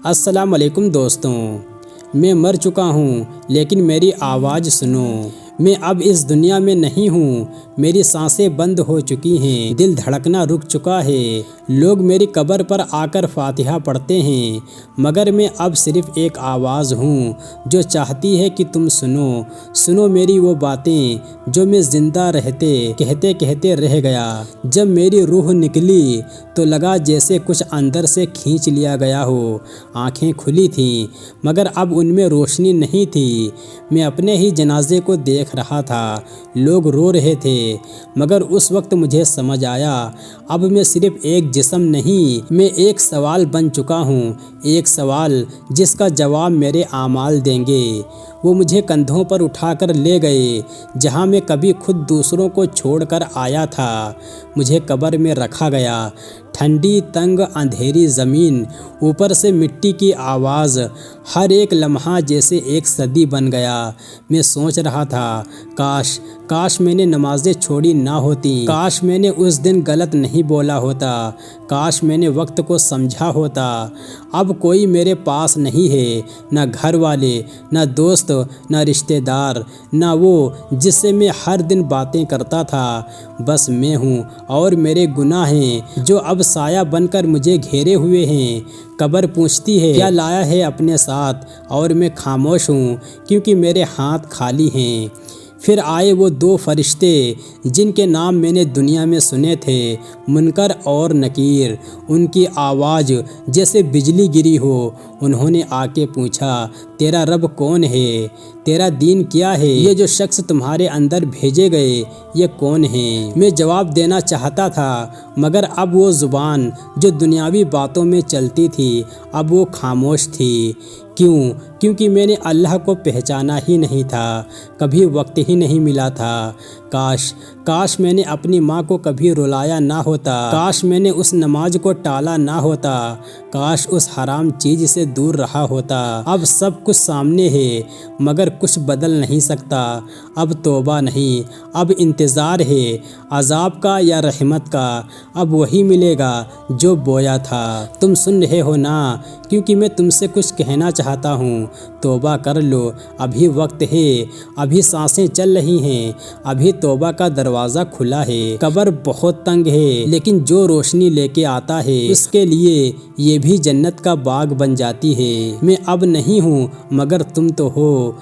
السلام علیکم دوستوں، میں مر چکا ہوں لیکن میری آواز سنو۔ میں اب اس دنیا میں نہیں ہوں، میری سانسیں بند ہو چکی ہیں، دل دھڑکنا رک چکا ہے۔ لوگ میری قبر پر آ کر فاتحہ پڑھتے ہیں، مگر میں اب صرف ایک آواز ہوں جو چاہتی ہے کہ تم سنو میری وہ باتیں جو میں زندہ رہتے کہتے رہ گیا۔ جب میری روح نکلی تو لگا جیسے کچھ اندر سے کھینچ لیا گیا ہو۔ آنکھیں کھلی تھیں مگر اب ان میں روشنی نہیں تھی۔ میں اپنے ہی جنازے کو دیکھ رہا تھا، لوگ رو رہے تھے، مگر اس وقت مجھے سمجھ آیا اب میں صرف ایک جسم نہیں، میں ایک سوال بن چکا ہوں، ایک سوال جس کا جواب میرے اعمال دیں گے۔ وہ مجھے کندھوں پر اٹھا کر لے گئے جہاں میں کبھی خود دوسروں کو چھوڑ کر آیا تھا۔ مجھے قبر میں رکھا گیا، ٹھنڈی تنگ اندھیری زمین، اوپر سے مٹی کی آواز، ہر ایک لمحہ جیسے ایک صدی بن گیا۔ میں سوچ رہا تھا کاش میں نے نمازیں چھوڑی نہ ہوتی، کاش میں نے اس دن غلط نہیں بولا ہوتا، کاش میں نے وقت کو سمجھا ہوتا۔ اب کوئی میرے پاس نہیں ہے، نہ گھر والے، نہ دوست، نہ رشتہ دار، نہ وہ جس سے میں ہر دن باتیں کرتا تھا۔ بس میں ہوں اور میرے گناہ ہیں جو اب سایہ بن کر مجھے گھیرے ہوئے ہیں۔ قبر پوچھتی ہے کیا لایا ہے اپنے ساتھ، اور میں خاموش ہوں کیونکہ میرے ہاتھ خالی ہیں۔ پھر آئے وہ دو فرشتے جن کے نام میں نے دنیا میں سنے تھے، منکر اور نکیر۔ ان کی آواز جیسے بجلی گری ہو۔ انہوں نے آ کے پوچھا تیرا رب کون ہے، تیرا دین کیا ہے، یہ جو شخص تمہارے اندر بھیجے گئے یہ کون ہیں؟ میں جواب دینا چاہتا تھا مگر اب وہ زبان جو دنیاوی باتوں میں چلتی تھی اب وہ خاموش تھی۔ کیونکہ میں نے اللہ کو پہچانا ہی نہیں تھا، کبھی وقت ہی نہیں ملا تھا۔ کاش میں نے اپنی ماں کو کبھی رلایا نہ ہوتا، کاش میں نے اس نماز کو ٹالا نہ ہوتا، کاش اس حرام چیز سے دور رہا ہوتا۔ اب سب کچھ سامنے ہے مگر کچھ بدل نہیں سکتا۔ اب توبہ نہیں، اب انتظار ہے، عذاب کا یا رحمت کا۔ اب وہی ملے گا جو بویا تھا۔ تم سن رہے ہو نا، کیونکہ میں تم سے کچھ کہنا چاہتا ہوں۔ توبہ کر لو، ابھی وقت ہے، ابھی سانسیں چل رہی ہیں، ابھی توبہ کا دروازہ کھلا ہے۔ قبر بہت تنگ ہے لیکن جو روشنی لے کے آتا ہے اس کے لیے یہ بھی جنت کا باغ بن جاتی ہے۔ میں اب نہیں ہوں مگر تم تو ہو۔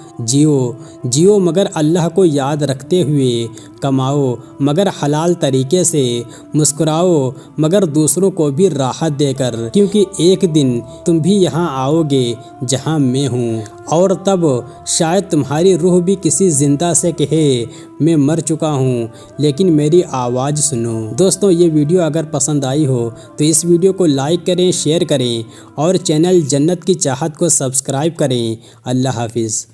جیو مگر اللہ کو یاد رکھتے ہوئے، کماؤ مگر حلال طریقے سے، مسکراؤ مگر دوسروں کو بھی راحت دے کر، کیونکہ ایک دن تم بھی یہاں آؤ گے جہاں میں ہوں، اور تب شاید تمہاری روح بھی کسی زندہ سے کہے میں مر چکا ہوں لیکن میری آواز سنو۔ دوستوں، یہ ویڈیو اگر پسند آئی ہو تو اس ویڈیو کو لائک کریں، شیئر کریں اور چینل جنت کی چاہت کو سبسکرائب کریں۔ اللہ حافظ۔